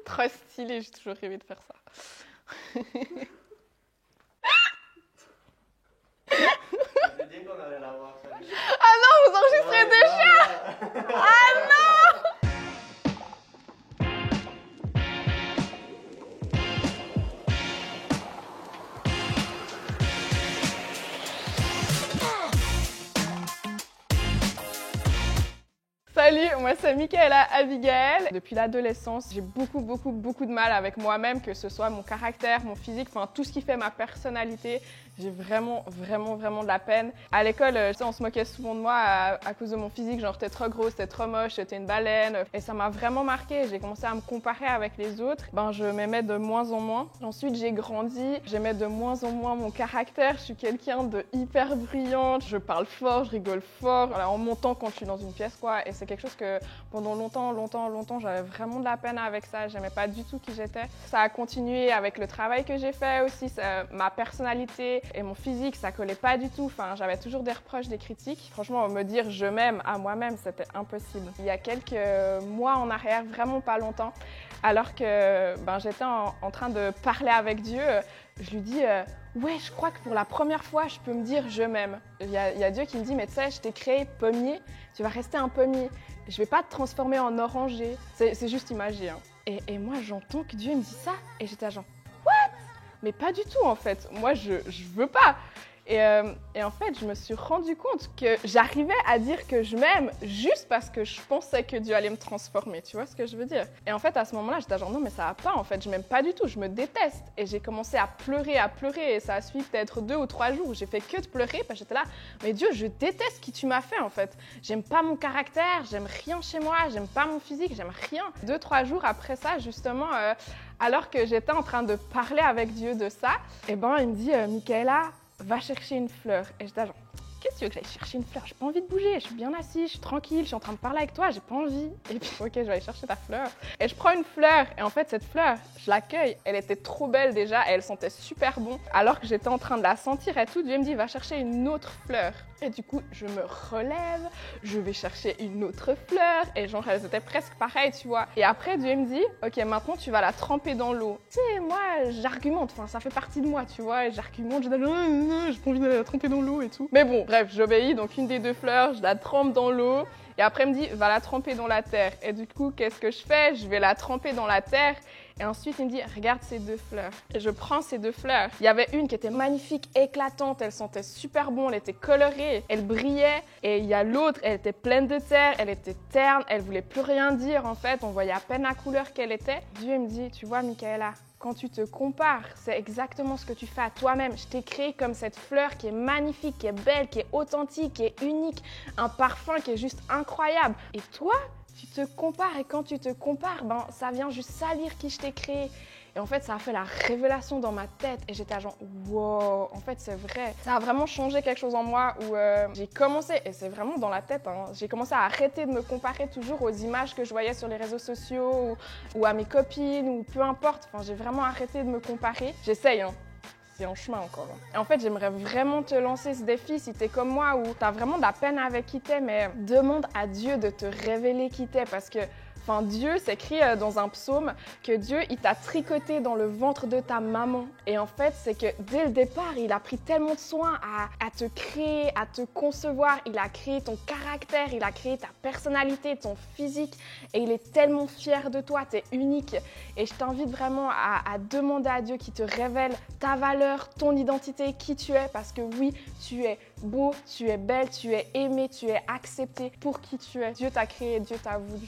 Trop stylé, j'ai toujours rêvé de faire ça. Je me dis qu'on allait l'avoir, ça. Ah non, vous enregistrez déjà. Ah non. Salut, moi c'est Michaela Abigail. Depuis l'adolescence, j'ai beaucoup de mal avec moi-même, que ce soit mon caractère, mon physique, enfin tout ce qui fait ma personnalité. J'ai vraiment de la peine. À l'école, on se moquait souvent de moi à cause de mon physique, genre j'étais trop grosse, j'étais trop moche, j'étais une baleine. Et ça m'a vraiment marqué. J'ai commencé à me comparer avec les autres. Je m'aimais de moins en moins. Ensuite, j'ai grandi, j'aimais de moins en moins mon caractère. Je suis quelqu'un de hyper bruyante, je parle fort, je rigole fort. Alors, en montant quand je suis dans une pièce, quoi. Et c'est quelque chose que pendant longtemps, j'avais vraiment de la peine avec ça. J'aimais pas du tout qui j'étais. Ça a continué avec le travail que j'ai fait aussi, ma personnalité. Et mon physique, ça collait pas du tout. Enfin, j'avais toujours des reproches, des critiques. Franchement, me dire je m'aime à moi-même, c'était impossible. Il y a quelques mois en arrière, vraiment pas longtemps, alors que j'étais en train de parler avec Dieu, je lui dis ouais, je crois que pour la première fois, je peux me dire je m'aime. Il y a Dieu qui me dit mais tu sais, je t'ai créé pommier, tu vas rester un pommier. Je vais pas te transformer en oranger. C'est juste imagé. Hein. Et moi, j'entends que Dieu me dit ça et j'étais genre mais pas du tout en fait, moi je veux pas. Et en fait, je me suis rendu compte que j'arrivais à dire que je m'aime juste parce que je pensais que Dieu allait me transformer, tu vois ce que je veux dire? Et en fait, à ce moment-là, j'étais genre non mais ça va pas en fait, je m'aime pas du tout, je me déteste. Et j'ai commencé à pleurer et ça a suivi peut-être 2 ou 3 jours où j'ai fait que de pleurer parce que j'étais là, mais Dieu, je déteste ce que tu m'as fait en fait. J'aime pas mon caractère, j'aime rien chez moi, j'aime pas mon physique, j'aime rien. 2-3 jours après ça, justement, alors que j'étais en train de parler avec Dieu de ça, il me dit Michaela, va chercher une fleur. Et j'étais genre, qu'est-ce que tu veux que j'aille chercher une fleur? J'ai pas envie de bouger, je suis bien assise, je suis tranquille, je suis en train de parler avec toi, j'ai pas envie. Et puis, ok, je vais aller chercher ta fleur. Et je prends une fleur, et en fait, cette fleur, je l'accueille. Elle était trop belle déjà, et elle sentait super bon. Alors que j'étais en train de la sentir et tout, Dieu me dit, va chercher une autre fleur. Et du coup, je me relève, je vais chercher une autre fleur, et genre, elles étaient presque pareilles, tu vois. Et après, Dieu me dit, ok, maintenant, tu vas la tremper dans l'eau. Tu sais, moi, j'argumente, enfin, ça fait partie de moi, tu vois, et j'argumente, je dis, non, j'ai pas envie de la tremper dans l'eau et tout. Mais bon, bref, j'obéis, donc une des 2 fleurs, je la trempe dans l'eau, et après, elle me dit, va la tremper dans la terre. Et du coup, qu'est-ce que je fais? Je vais la tremper dans la terre. Et ensuite, il me dit, regarde ces 2 fleurs. Et je prends ces 2 fleurs. Il y avait une qui était magnifique, éclatante, elle sentait super bon, elle était colorée, elle brillait. Et il y a l'autre, elle était pleine de terre, elle était terne, elle voulait plus rien dire en fait, on voyait à peine la couleur qu'elle était. Dieu me dit, tu vois Michaela, quand tu te compares, c'est exactement ce que tu fais à toi-même. Je t'ai créé comme cette fleur qui est magnifique, qui est belle, qui est authentique, qui est unique, un parfum qui est juste incroyable. Et toi, tu te compares et quand tu te compares, ça vient juste salir qui je t'ai créé. Et en fait, ça a fait la révélation dans ma tête et j'étais genre wow, en fait c'est vrai. Ça a vraiment changé quelque chose en moi où j'ai commencé, et c'est vraiment dans la tête, hein, j'ai commencé à arrêter de me comparer toujours aux images que je voyais sur les réseaux sociaux ou à mes copines ou peu importe. Enfin, j'ai vraiment arrêté de me comparer. J'essaye, hein. C'est en chemin encore. Et en fait, j'aimerais vraiment te lancer ce défi si t'es comme moi ou t'as vraiment de la peine avec qui t'es, mais demande à Dieu de te révéler qui t'es parce que Dieu, c'est écrit dans un psaume que Dieu, il t'a tricoté dans le ventre de ta maman. Et en fait, c'est que dès le départ, il a pris tellement de soin à te créer, à te concevoir. Il a créé ton caractère, il a créé ta personnalité, ton physique. Et il est tellement fier de toi, t'es unique. Et je t'invite vraiment à demander à Dieu qu'il te révèle ta valeur, ton identité, qui tu es. Parce que oui, tu es beau, tu es belle, tu es aimé, tu es accepté pour qui tu es. Dieu t'a créé, Dieu t'a voulu.